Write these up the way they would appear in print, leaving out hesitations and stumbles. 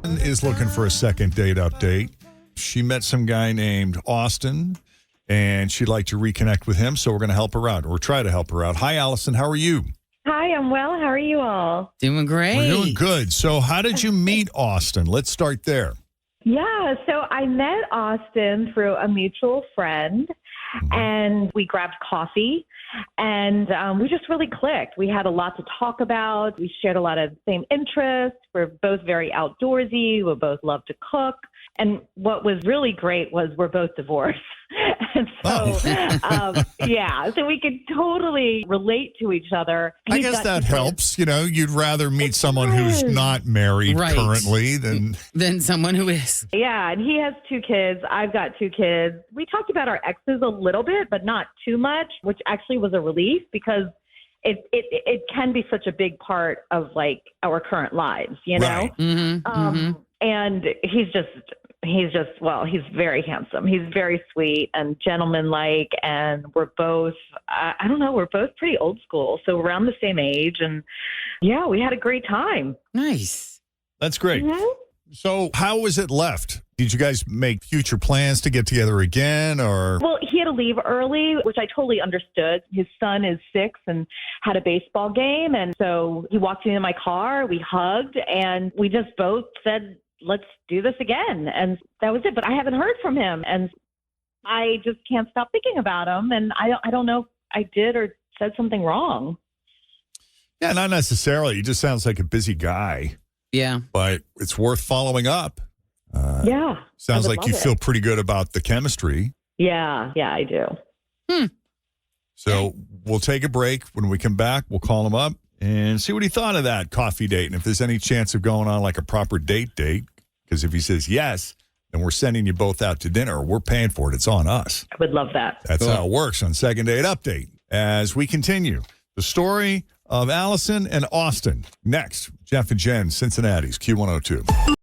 Is looking for a second date update. She met some guy named Austin, and she'd like to reconnect with him, so we're going to help her out, or try to help her out. Hi, Allison. How are you? Hi, I'm well. How are you all? Doing great. We're doing good. So how did you meet Austin? Let's start there. Yeah, so I met Austin through a mutual friend, and we grabbed coffee, and we just really clicked. We had a lot to talk about. We shared a lot of the same interests. We're both very outdoorsy. We both love to cook. And what was really great was we're both divorced. And so, so we could totally relate to each other. I guess that helps. You know, you'd rather meet someone who's not married currently than someone who is. Yeah, and he has 2 kids. I've got 2 kids. We talked about our exes a little bit, but not too much, which actually was a relief because it can be such a big part of like our current lives, you know? Right. And he's very handsome. He's very sweet and gentlemanlike. And we're both, we're both pretty old school. So around the same age. And yeah, we had a great time. Nice. That's great. So how was it left? Did you guys make future plans to get together again or? Well, he had to leave early, which I totally understood. His son is 6 and had a baseball game. And so he walked me in my car, we hugged, and we just both said, let's do this again. And that was it. But I haven't heard from him. And I just can't stop thinking about him. And I don't know if I did or said something wrong. Yeah, not necessarily. He just sounds like a busy guy. Yeah. But it's worth following up. Sounds like you feel pretty good about the chemistry. Yeah, I do. So we'll take a break. When we come back, we'll call him up and see what he thought of that coffee date. And if there's any chance of going on like a proper date, because if he says yes, then we're sending you both out to dinner. We're paying for it. It's on us. I would love that. That's how it works on Second Date Update. As we continue, the story of Allison and Austin. Next, Jeff and Jenn, Cincinnati's Q102.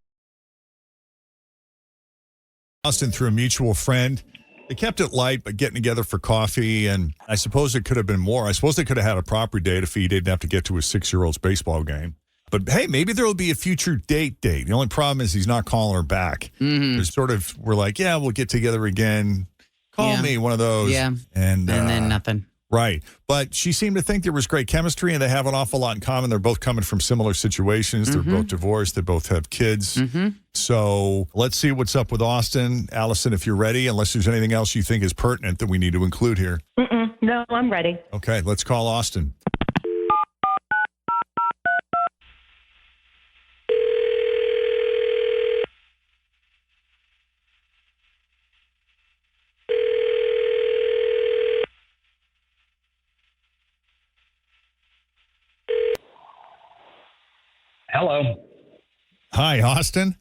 Austin through a mutual friend. They kept it light, but getting together for coffee, and I suppose it could have been more. I suppose they could have had a proper date if he didn't have to get to his 6-year-old's baseball game. But, hey, maybe there will be a future date. The only problem is he's not calling her back. There's we're like, yeah, we'll get together again. Call me, one of those. Yeah. And then nothing. Right. But she seemed to think there was great chemistry, and they have an awful lot in common. They're both coming from similar situations. They're both divorced. They both have kids. So let's see what's up with Austin. Allison, if you're ready, unless there's anything else you think is pertinent that we need to include here. No, I'm ready. Okay, let's call Austin. Hello. Hi, Austin.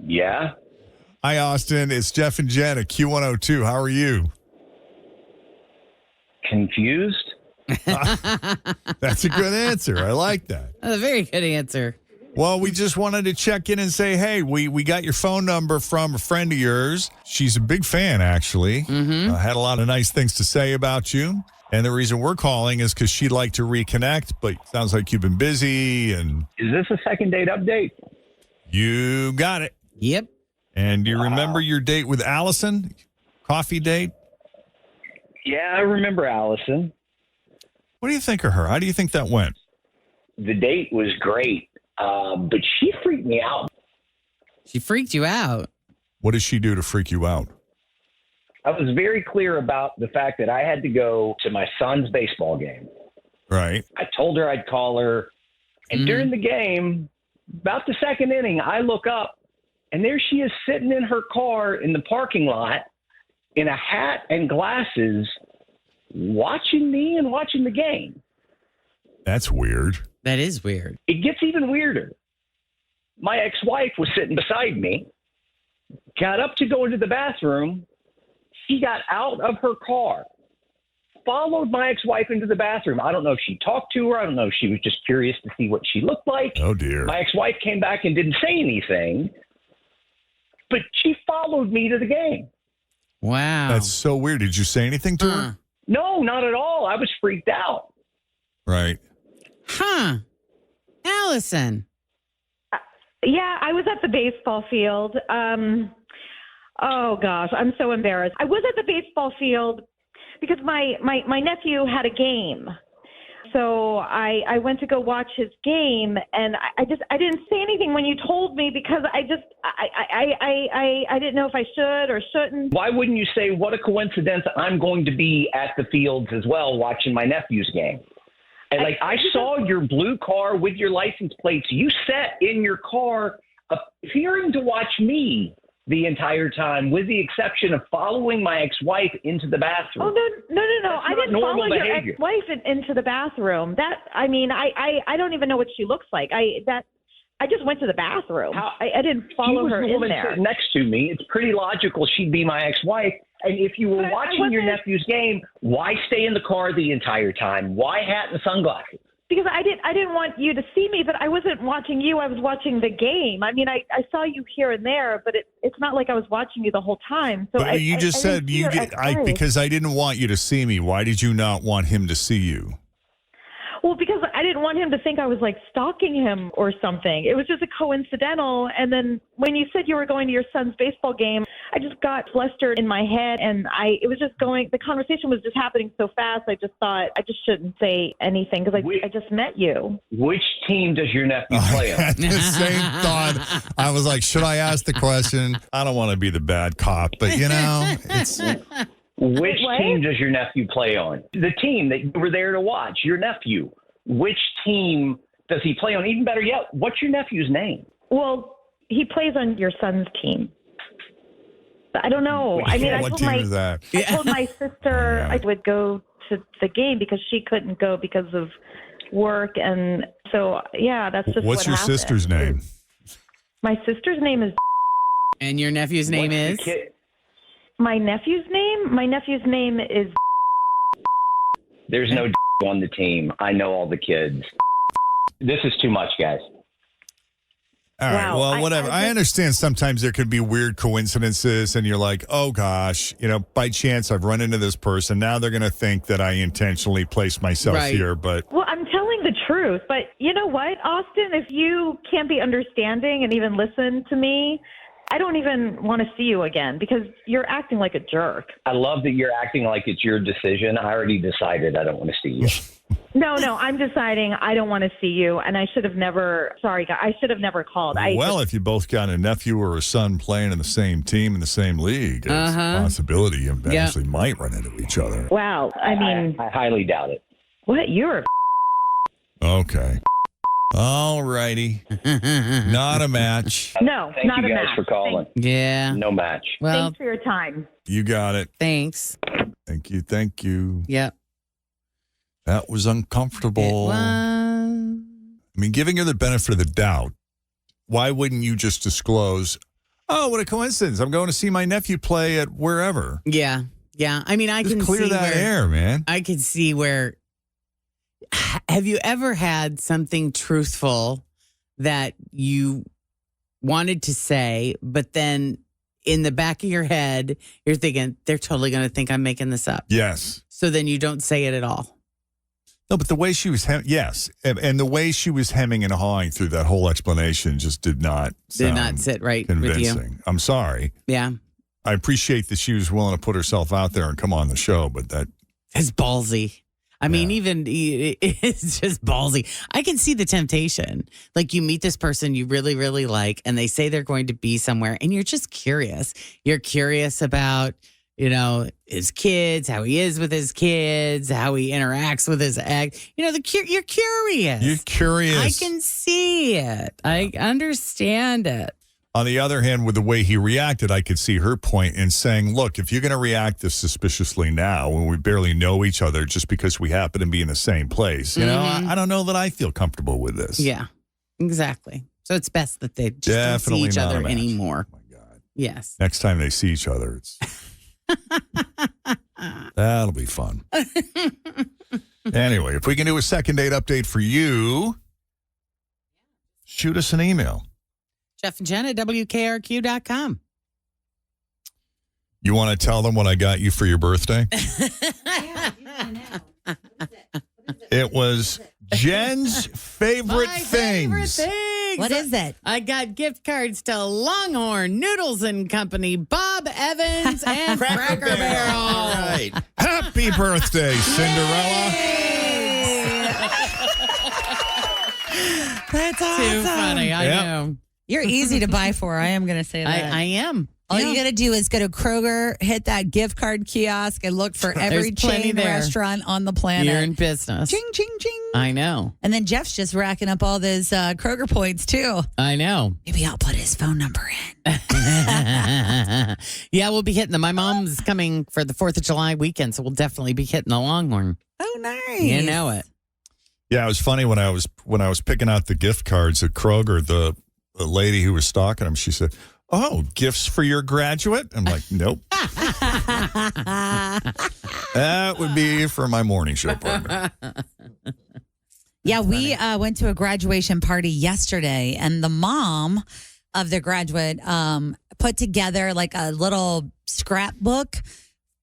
Yeah. Hi, Austin. It's Jeff and Jenn at Q102. How are you? Confused? That's a good answer. I like that. That's a very good answer. Well, we just wanted to check in and say, hey, we got your phone number from a friend of yours. She's a big fan, actually. Had a lot of nice things to say about you. And the reason we're calling is because she'd like to reconnect, but it sounds like you've been busy. And Is this a second date update? you got it. Yep. And do you remember your date with Allison? Coffee date? Yeah, I remember Allison. What do you think of her? How do you think that went? The date was great, but she freaked me out. She freaked you out. What did she do to freak you out? I was very clear about the fact that I had to go to my son's baseball game. Right. I told her I'd call her. And during the game, about the second inning, I look up, and there she is sitting in her car in the parking lot in a hat and glasses, watching me and watching the game. That's weird. That is weird. It gets even weirder. My ex-wife was sitting beside me, got up to go into the bathroom. She got out of her car, followed my ex-wife into the bathroom. I don't know if she talked to her. I don't know if she was just curious to see what she looked like. Oh, dear. My ex-wife came back and didn't say anything, but she followed me to the game. Wow. That's so weird. Did you say anything to her? No, not at all. I was freaked out. Right. Allison. Yeah, I was at the baseball field. Oh gosh, I'm so embarrassed. I was at the baseball field because my nephew had a game. So I went to go watch his game, and I didn't say anything when you told me because I didn't know if I should or shouldn't. Why wouldn't you say, what a coincidence, I'm going to be at the fields as well watching my nephew's game? And I saw your blue car with your license plates. You sat in your car appearing to watch me the entire time, with the exception of following my ex-wife into the bathroom. Oh, no. I didn't follow your behavior. ex-wife into the bathroom. I don't even know what she looks like. I just went to the bathroom. I didn't follow her in there. Sitting next to me. It's pretty logical she'd be my ex-wife. And if you were watching your nephew's game, why stay in the car the entire time? Why hat and sunglasses? Because I didn't want you to see me, but I wasn't watching you. I was watching the game. I mean, I saw you here and there, but it's not like I was watching you the whole time. So but you just said because I didn't want you to see me. Why did you not want him to see you? Well, because I didn't want him to think I was stalking him or something. It was just a coincidental. And then when you said you were going to your son's baseball game, I just got flustered in my head, and the conversation was just happening so fast. I just thought I just shouldn't say anything because I just met you. Which team does your nephew play on? I had the same thought. I was like, should I ask the question? I don't want to be the bad cop, but it's. Which team does your nephew play on? The team that you were there to watch, your nephew. Which team does he play on? Even better yet, what's your nephew's name? Well, he plays on your son's team. I don't know. I mean, what team is that? I told my sister I would go to the game because she couldn't go because of work. And so, yeah, that's just What's your happened. sister's name? My sister's name is... And your nephew's name is? My nephew's name? My nephew's name is... There's no on the team. I know all the kids. This is too much, guys. All right. Well, whatever. I understand sometimes there could be weird coincidences, and you're like, oh, gosh, by chance I've run into this person. Now they're going to think that I intentionally placed myself here. But well, I'm telling the truth. But you know what, Austin? If you can't be understanding and even listen to me, I don't even want to see you again because you're acting like a jerk. I love that you're acting like it's your decision. I already decided I don't want to see you. No, I'm deciding I don't want to see you, and I should have never. Sorry, I should have never called. If you both got a nephew or a son playing in the same team in the same league, it's a possibility you eventually might run into each other. Wow, I mean, I highly doubt it. What? You're okay. All righty. Not a match. No, Thank not you a guys match. for calling. Yeah. No match. Well, Thanks for your time. You got it. thanks. Thank you. Yep. That was uncomfortable. I mean, giving her the benefit of the doubt, why wouldn't you just disclose, oh, what a coincidence. I'm going to see my nephew play at wherever. Yeah. I mean, I Just can clear see that air, man. I can see where. Have you ever had something truthful that you wanted to say, but then in the back of your head, you're thinking, they're totally going to think I'm making this up. Yes. So then you don't say it at all. No, but the way she was, yes. And the way she was hemming and hawing through that whole explanation just did not sit right convincing. with you. I'm sorry. Yeah. I appreciate that she was willing to put herself out there and come on the show, but it's ballsy. I mean, even it's just ballsy. I can see the temptation. Like you meet this person you really, really like, and they say they're going to be somewhere, and you're just curious. You're curious about, his kids, how he is with his kids, how he interacts with his ex. You're curious. You're curious. I can see it. I understand it. On the other hand, with the way he reacted, I could see her point in saying, look, if you're going to react this suspiciously now when we barely know each other just because we happen to be in the same place, I don't know that I feel comfortable with this. Yeah, exactly. So it's best that they just Definitely don't see each not other a match. anymore. Oh, my God. Yes. Next time they see each other, it's that'll be fun. Anyway, if we can do a second date update for you, shoot us an email. Jeff and Jenn at WKRQ.com. You want to tell them what I got you for your birthday? It was Jenn's favorite My things. favorite things. What is it? I got gift cards to Longhorn, Noodles and Company, Bob Evans, and Cracker Barrel. All right. Happy birthday, Cinderella. That's awesome. Too funny. I Yep. know. You're easy to buy for. I am going to say that. I am. All Yeah. you got to do is go to Kroger, hit that gift card kiosk, and look for every There's plenty chain there. restaurant on the planet. You're in business. Ching, ching, ching. I know. And then Jeff's just racking up all those Kroger points, too. I know. Maybe I'll put his phone number in. Yeah, we'll be hitting them. My mom's coming for the 4th of July weekend, so we'll definitely be hitting the Longhorn. Oh, nice. You know it. Yeah, it was funny when I was picking out the gift cards at Kroger. The lady who was stocking them, she said, "Oh, gifts for your graduate?" I'm like, "Nope, that would be for my morning show partner." Yeah, we went to a graduation party yesterday, and the mom of the graduate put together like a little scrapbook,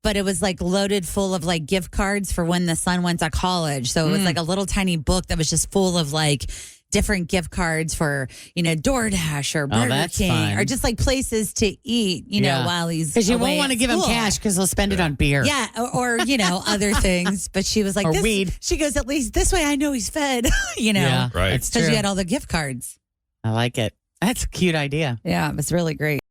but it was like loaded full of like gift cards for when the son went to college. So it was like a little tiny book that was just full of like different gift cards for, DoorDash or Burger that's King fine. or just like places to eat, while he's Because you away won't want to at give him school. cash because he'll spend it on beer. Yeah, or other things. But she was like, Or this, weed. She goes, at least this way I know he's fed, Yeah, Right. That's because true. you had all the gift cards. I like it. That's a cute idea. Yeah, it was really great.